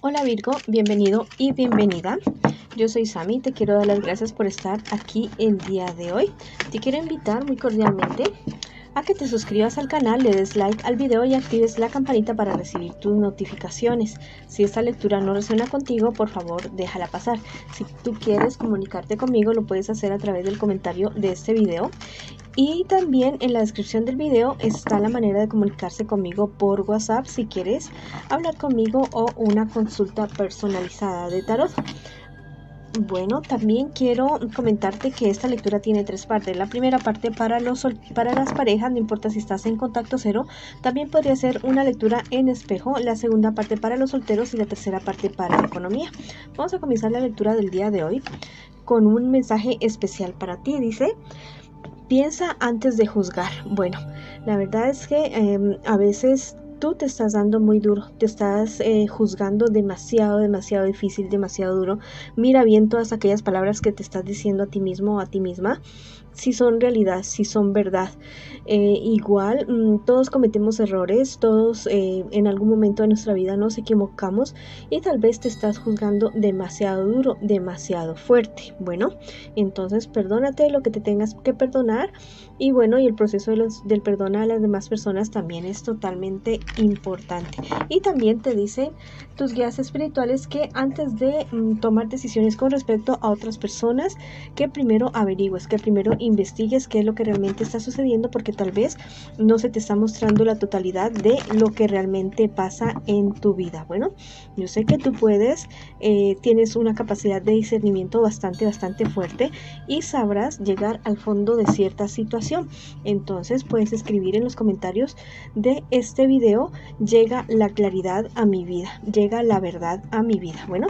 Hola Virgo, bienvenido y bienvenida. Yo soy Sami y te quiero dar las gracias por estar aquí el día de hoy. Te quiero invitar muy cordialmente a que te suscribas al canal, le des like al video y actives la campanita para recibir tus notificaciones. Si esta lectura no resuena contigo, por favor déjala pasar. Si tú quieres comunicarte conmigo, lo puedes hacer a través del comentario de este video. Y también en la descripción del video está la manera de comunicarse conmigo por WhatsApp si quieres hablar conmigo o una consulta personalizada de tarot. Bueno, también quiero comentarte que esta lectura tiene tres partes. La primera parte para las parejas, no importa si estás en contacto cero, también podría ser una lectura en espejo. La segunda parte para los solteros y la tercera parte para la economía. Vamos a comenzar la lectura del día de hoy con un mensaje especial para ti. Dice: piensa antes de juzgar. Bueno, la verdad es que a veces tú te estás dando muy duro, te estás juzgando demasiado difícil, demasiado duro. Mira bien todas aquellas palabras que te estás diciendo a ti mismo o a ti misma, si son realidad, si son verdad. Igual todos cometemos errores, todos en algún momento de nuestra vida nos equivocamos y tal vez te estás juzgando demasiado duro, demasiado fuerte. Bueno, entonces perdónate lo que te tengas que perdonar y bueno, y el proceso del perdón a las demás personas también es totalmente importante. Y también te dicen tus guías espirituales que antes de tomar decisiones con respecto a otras personas, que primero averigües, que primero investigues qué es lo que realmente está sucediendo, porque tal vez no se te está mostrando la totalidad de lo que realmente pasa en tu vida. Bueno, yo sé que tú puedes, tienes una capacidad de discernimiento bastante fuerte y sabrás llegar al fondo de cierta situación. Entonces puedes escribir en los comentarios de este video: llega la claridad a mi vida, llega la verdad a mi vida. Bueno,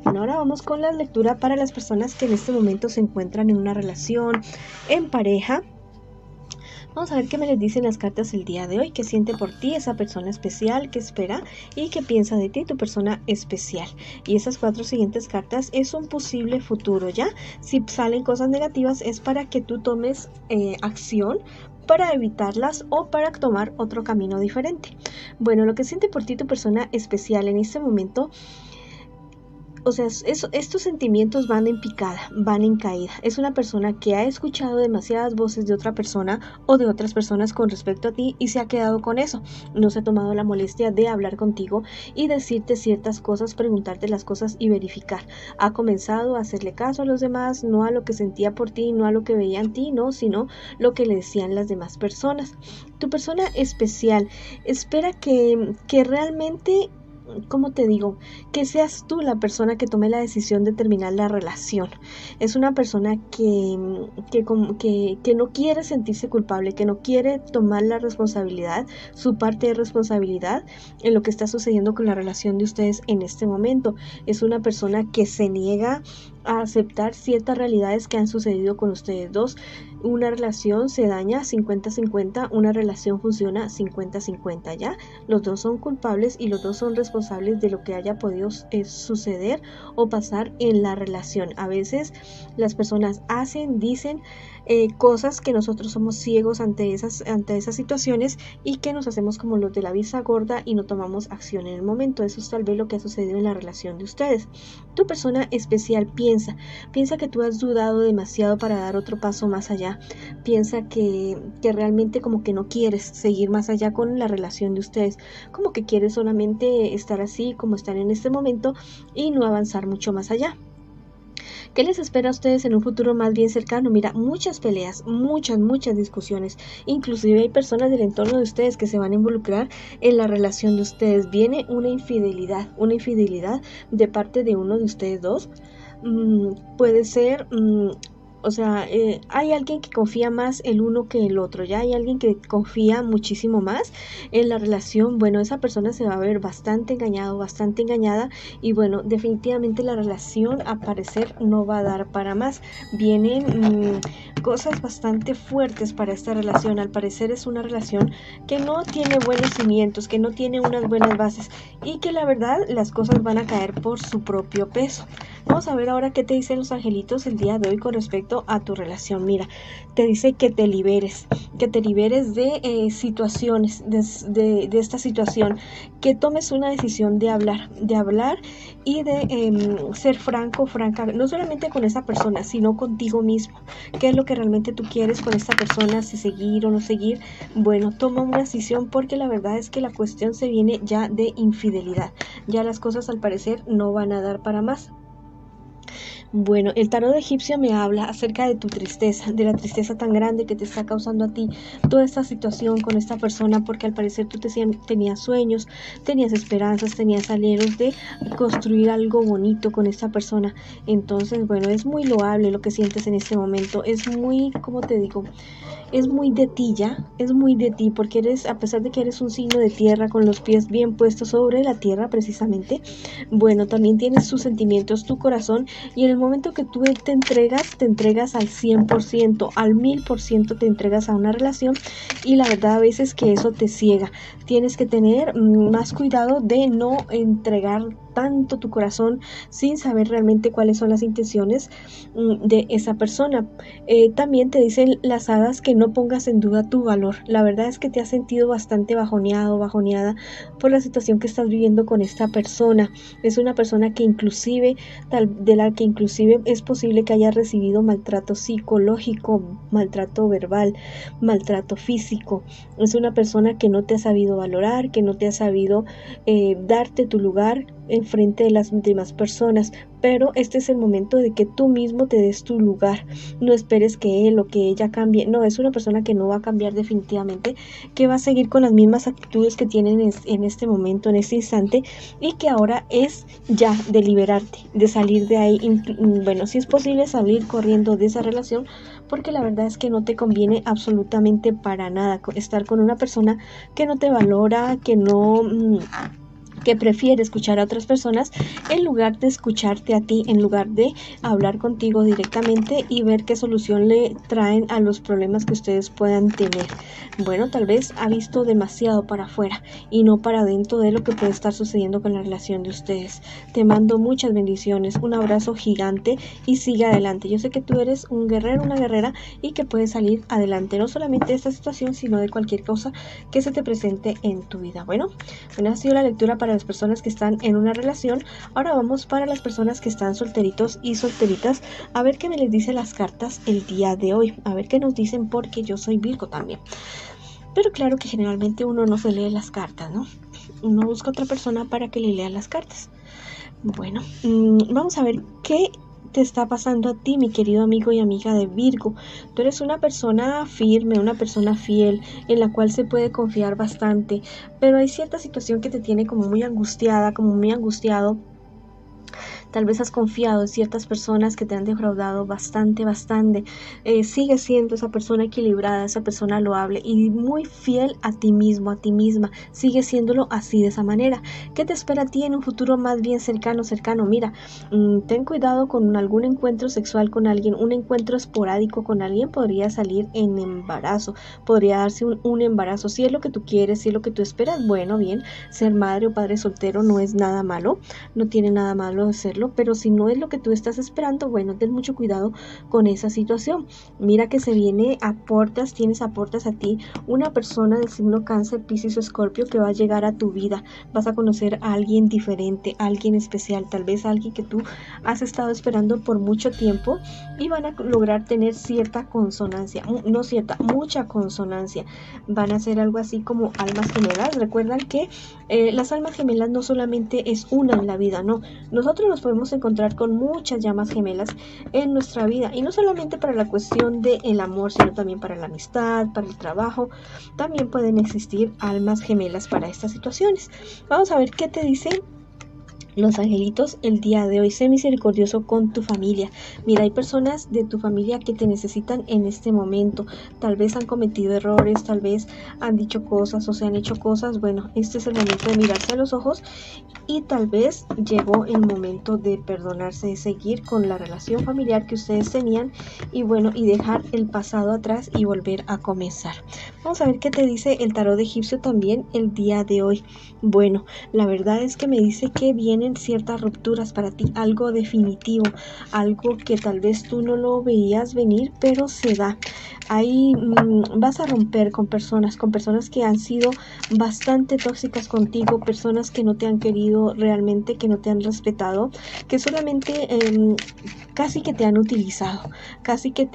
ahora vamos con la lectura para las personas que en este momento se encuentran en una relación, en pareja. Vamos a ver qué me les dicen las cartas el día de hoy, qué siente por ti esa persona especial, qué espera y qué piensa de ti tu persona especial. Y esas cuatro siguientes cartas es un posible futuro, ¿ya? Si salen cosas negativas es para que tú tomes acción para evitarlas o para tomar otro camino diferente. Bueno, lo que siente por ti tu persona especial en este momento, o sea, estos sentimientos van en picada, van en caída. Es una persona que ha escuchado demasiadas voces de otra persona o de otras personas con respecto a ti y se ha quedado con eso. No se ha tomado la molestia de hablar contigo y decirte ciertas cosas, preguntarte las cosas y verificar. Ha comenzado a hacerle caso a los demás, no a lo que sentía por ti, no a lo que veía en ti, no, sino lo que le decían las demás personas. Tu persona especial espera que realmente, ¿cómo te digo? Que seas tú la persona que tome la decisión de terminar la relación. Es una persona que no quiere sentirse culpable, que no quiere tomar la responsabilidad, su parte de responsabilidad en lo que está sucediendo con la relación de ustedes en este momento. Es una persona que se niega a aceptar ciertas realidades que han sucedido con ustedes dos. Una relación se daña 50-50, una relación funciona 50-50, ¿ya? Los dos son culpables y los dos son responsables de lo que haya podido suceder o pasar en la relación. A veces las personas hacen, dicen cosas que nosotros somos ciegos ante esas situaciones y que nos hacemos como los de la vista gorda y no tomamos acción en el momento. Eso es tal vez lo que ha sucedido en la relación de ustedes. Tu persona especial piensa que tú has dudado demasiado para dar otro paso más allá. Piensa que realmente como que no quieres seguir más allá con la relación de ustedes, como que quieres solamente estar así como están en este momento y no avanzar mucho más allá. ¿Qué les espera a ustedes en un futuro más bien cercano? Mira, muchas peleas, muchas discusiones. Inclusive hay personas del entorno de ustedes que se van a involucrar en la relación de ustedes. Viene una infidelidad de parte de uno de ustedes dos. Puede ser... O sea, hay alguien que confía más el uno que el otro, ya hay alguien que confía muchísimo más en la relación. Bueno, esa persona se va a ver bastante engañado, bastante engañada y bueno, definitivamente la relación a parecer no va a dar para más. Vienen cosas bastante fuertes para esta relación. Al parecer es una relación que no tiene buenos cimientos, que no tiene unas buenas bases y que la verdad las cosas van a caer por su propio peso. Vamos a ver ahora qué te dicen los angelitos el día de hoy con respecto respecto a tu relación. Mira, te dice que te liberes de situaciones, de esta situación, que tomes una decisión de hablar y de ser franco, franca, no solamente con esa persona, sino contigo mismo. ¿Qué es lo que realmente tú quieres con esta persona? Si seguir o no seguir. Bueno, toma una decisión, porque la verdad es que la cuestión se viene ya de infidelidad. Ya las cosas al parecer no van a dar para más. Bueno, el tarot egipcio me habla acerca de tu tristeza, de la tristeza tan grande que te está causando a ti toda esta situación con esta persona, porque al parecer tú tenías sueños, tenías esperanzas, tenías anhelos de construir algo bonito con esta persona. Entonces, bueno, es muy loable lo que sientes en este momento, es muy, ¿cómo te digo? Es muy de ti ya, es muy de ti, porque eres, a pesar de que eres un signo de tierra con los pies bien puestos sobre la tierra precisamente, bueno, también tienes tus sentimientos, tu corazón, y en el momento que tú te entregas al 100%, al 1000% te entregas a una relación, y la verdad a veces que eso te ciega. Tienes que tener más cuidado de no entregar tanto tu corazón sin saber realmente cuáles son las intenciones de esa persona. También te dicen las hadas que no pongas en duda tu valor. La verdad es que te has sentido bastante bajoneada por la situación que estás viviendo con esta persona. Es una persona que inclusive, de la que inclusive es posible que haya recibido maltrato psicológico, maltrato verbal, maltrato físico. Es una persona que no te ha sabido valorar, que no te ha sabido darte tu lugar en frente de las demás personas, pero este es el momento de que tú mismo te des tu lugar. No esperes que él o que ella cambie. No, es una persona que no va a cambiar definitivamente, que va a seguir con las mismas actitudes que tienen en este momento, en este instante, y que ahora es ya de liberarte, de salir de ahí. Bueno, si es posible salir corriendo de esa relación, porque la verdad es que no te conviene absolutamente para nada estar con una persona que no te valora, que prefiere escuchar a otras personas en lugar de escucharte a ti, en lugar de hablar contigo directamente y ver qué solución le traen a los problemas que ustedes puedan tener. Bueno, tal vez ha visto demasiado para afuera y no para adentro de lo que puede estar sucediendo con la relación de ustedes. Te mando muchas bendiciones, un abrazo gigante y sigue adelante. Yo sé que tú eres un guerrero, una guerrera, y que puedes salir adelante, no solamente de esta situación, sino de cualquier cosa que se te presente en tu vida. Bueno, ha sido la lectura para las personas que están en una relación. Ahora vamos para las personas que están solteritos y solteritas, a ver qué me les dice las cartas el día de hoy, a ver qué nos dicen, porque yo soy Virgo también. Pero claro que generalmente uno no se lee las cartas, ¿no? Uno busca otra persona para que le lea las cartas. Bueno, vamos a ver qué te está pasando a ti, mi querido amigo y amiga de Virgo. Tú eres una persona firme, una persona fiel, en la cual se puede confiar bastante, pero hay cierta situación que te tiene como muy angustiada, como muy angustiado. Tal vez has confiado en ciertas personas que te han defraudado bastante. Sigue siendo esa persona equilibrada, esa persona loable y muy fiel a ti mismo, a ti misma. Sigue siéndolo así, de esa manera. ¿Qué te espera a ti en un futuro más bien cercano? Mira, ten cuidado con algún encuentro sexual con alguien, un encuentro esporádico con alguien podría salir en embarazo, podría darse un embarazo. Si es lo que tú quieres, si es lo que tú esperas, bueno, bien, ser madre o padre soltero no es nada malo, no tiene nada malo hacerlo, pero si no es lo que tú estás esperando, bueno, ten mucho cuidado con esa situación. Mira que se viene tienes a puertas a ti una persona del signo Cáncer, Piscis o Escorpio que va a llegar a tu vida. Vas a conocer a alguien diferente, a alguien especial, tal vez a alguien que tú has estado esperando por mucho tiempo, y van a lograr tener cierta consonancia, mucha consonancia. Van a ser algo así como almas gemelas. Recuerdan que las almas gemelas no solamente es una en la vida, no. Nosotros nos podemos encontrar con muchas llamas gemelas en nuestra vida, y no solamente para la cuestión del amor, sino también para la amistad, para el trabajo. También pueden existir almas gemelas para estas situaciones. Vamos a ver qué te dicen los angelitos el día de hoy. Sé misericordioso con tu familia. Mira, hay personas de tu familia que te necesitan en este momento. Tal vez han cometido errores, tal vez han dicho cosas o se han hecho cosas. Bueno, este es el momento de mirarse a los ojos, y tal vez llegó el momento de perdonarse, de seguir con la relación familiar que ustedes tenían, y bueno, y dejar el pasado atrás y volver a comenzar. Vamos a ver qué te dice el tarot egipcio también el día de hoy. Bueno, la verdad es que me dice que viene vienen ciertas rupturas para ti, algo definitivo, algo que tal vez tú no lo veías venir, pero se da. Ahí vas a romper con personas que han sido bastante tóxicas contigo, personas que no te han querido realmente, que no te han respetado, que solamente casi que te han utilizado, casi que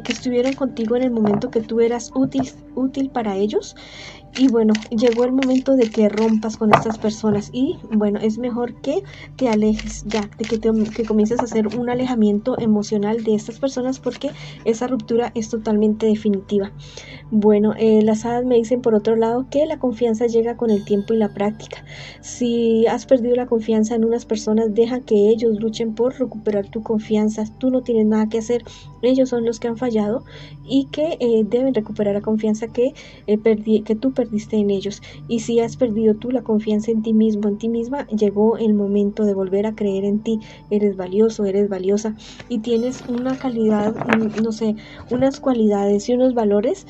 estuvieron contigo en el momento que tú eras útil para ellos. Y bueno, llegó el momento de que rompas con estas personas y bueno, es mejor que te alejes ya, que comiences a hacer un alejamiento emocional de estas personas, porque esa ruptura es totalmente definitiva. Bueno, las hadas me dicen por otro lado que la confianza llega con el tiempo y la práctica. Si has perdido la confianza en unas personas, deja que ellos luchen por recuperar tu confianza. Tú no tienes nada que hacer, ellos son los que han fallado y que deben recuperar la confianza que tú perdiste en ellos. Y si has perdido tú la confianza en ti mismo, en ti misma, llegó el momento de volver a creer en ti. Eres valioso, eres valiosa y tienes una calidad, no sé, unas cualidades y unos valores,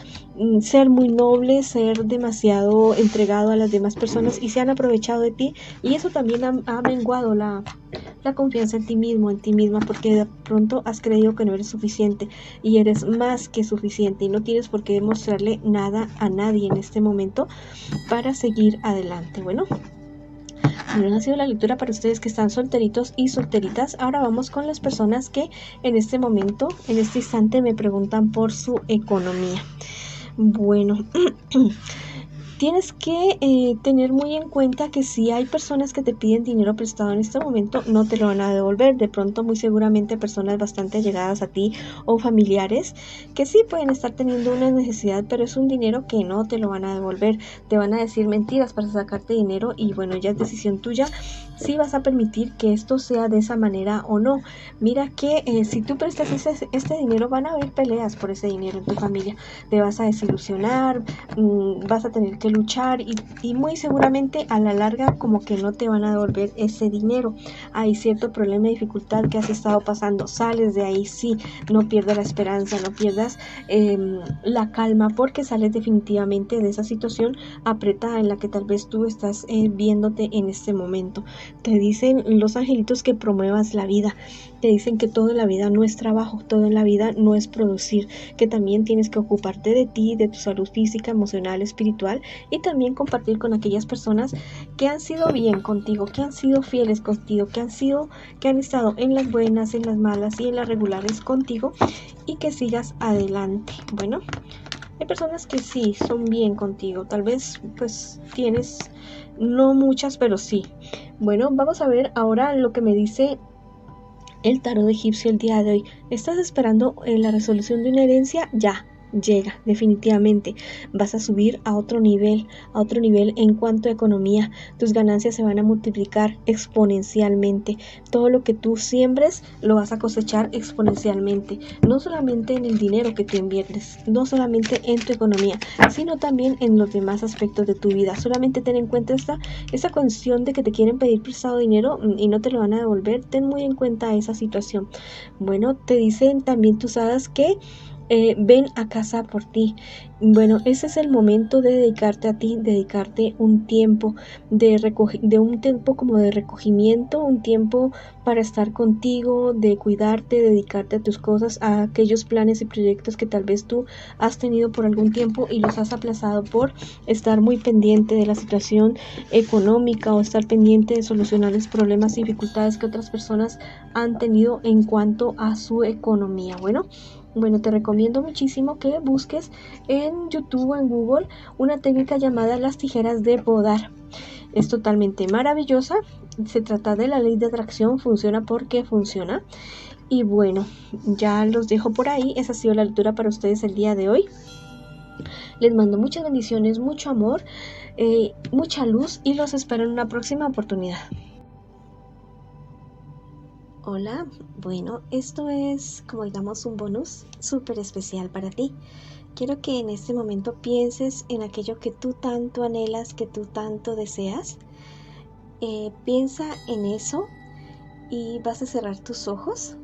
ser muy noble, ser demasiado entregado a las demás personas y se han aprovechado de ti, y eso también ha menguado la confianza en ti mismo, en ti misma, porque de pronto has creído que no eres suficiente y eres más que suficiente y no tienes por qué demostrarle nada a nadie en este momento para seguir adelante. Bueno, ha sido la lectura para ustedes que están solteritos y solteritas. Ahora vamos con las personas que en este momento, en este instante, me preguntan por su economía. Bueno, tienes que tener muy en cuenta que si hay personas que te piden dinero prestado en este momento, no te lo van a devolver. De pronto, muy seguramente personas bastante allegadas a ti o familiares que sí pueden estar teniendo una necesidad, pero es un dinero que no te lo van a devolver. Te van a decir mentiras para sacarte dinero y bueno, ya es decisión tuya si vas a permitir que esto sea de esa manera o no. Mira que si tú prestas este dinero, van a haber peleas por ese dinero en tu familia. Te vas a desilusionar, vas a tener que luchar y muy seguramente a la larga como que no te van a devolver ese dinero. Hay cierto problema y dificultad que has estado pasando, sales de ahí, sí, no pierdas la esperanza, no pierdas la calma, porque sales definitivamente de esa situación apretada en la que tal vez tú estás viéndote en este momento. Te dicen los angelitos que promuevas la vida, te dicen que todo en la vida no es trabajo, todo en la vida no es producir, que también tienes que ocuparte de ti, de tu salud física, emocional, espiritual, y también compartir con aquellas personas que han sido bien contigo, que han sido fieles contigo, que han estado en las buenas, en las malas y en las regulares contigo, y que sigas adelante. Bueno, hay personas que sí son bien contigo, tal vez pues tienes no muchas, pero sí. Bueno, vamos a ver ahora lo que me dice el tarot egipcio el día de hoy. ¿Estás esperando la resolución de una herencia? Ya, llega, definitivamente. Vas a subir a otro nivel en cuanto a economía. Tus ganancias se van a multiplicar exponencialmente. Todo lo que tú siembres lo vas a cosechar exponencialmente. No solamente en el dinero que te inviertes, no solamente en tu economía, sino también en los demás aspectos de tu vida. Solamente ten en cuenta esta cuestión de que te quieren pedir prestado dinero y no te lo van a devolver. Ten muy en cuenta esa situación. Bueno, te dicen también tus hadas que ven a casa por ti. Bueno, ese es el momento de dedicarte a ti, dedicarte un tiempo de un tiempo como de recogimiento, un tiempo para estar contigo, de cuidarte, dedicarte a tus cosas, a aquellos planes y proyectos que tal vez tú has tenido por algún tiempo y los has aplazado por estar muy pendiente de la situación económica o estar pendiente de solucionar los problemas y dificultades que otras personas han tenido en cuanto a su economía. Bueno, te recomiendo muchísimo que busques en YouTube o en Google una técnica llamada las tijeras de podar. Es totalmente maravillosa. Se trata de la ley de atracción, funciona porque funciona. Y bueno, ya los dejo por ahí. Esa ha sido la lectura para ustedes el día de hoy. Les mando muchas bendiciones, mucho amor, mucha luz y los espero en una próxima oportunidad. Hola, bueno, esto es como digamos un bonus súper especial para ti. Quiero que en este momento pienses en aquello que tú tanto anhelas, que tú tanto deseas. Piensa en eso y vas a cerrar tus ojos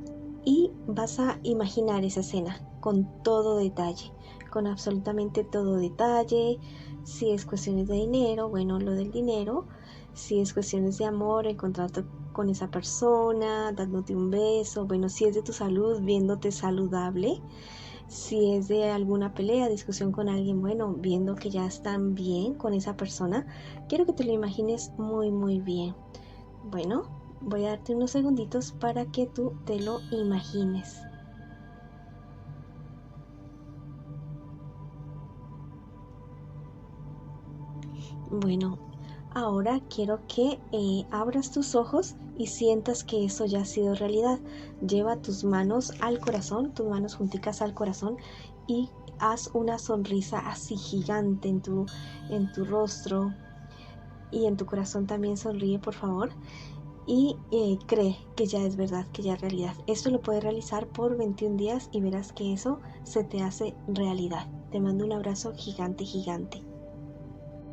y vas a imaginar esa escena con todo detalle, con absolutamente todo detalle, Si es cuestiones de dinero, bueno, lo del dinero. Si es cuestiones de amor, encontrarte con esa persona, dándote un beso. Bueno, si es de tu salud, viéndote saludable. Si es de alguna pelea, discusión con alguien, bueno, viendo que ya están bien con esa persona, quiero que te lo imagines muy, muy bien. Bueno, voy a darte unos segunditos para que tú te lo imagines. Bueno, ahora quiero que abras tus ojos y sientas que eso ya ha sido realidad. Lleva tus manos al corazón, tus manos junticas al corazón y haz una sonrisa así gigante en tu rostro y en tu corazón también sonríe, por favor. Y cree que ya es verdad, que ya es realidad. Esto lo puedes realizar por 21 días y verás que eso se te hace realidad. Te mando un abrazo gigante, gigante.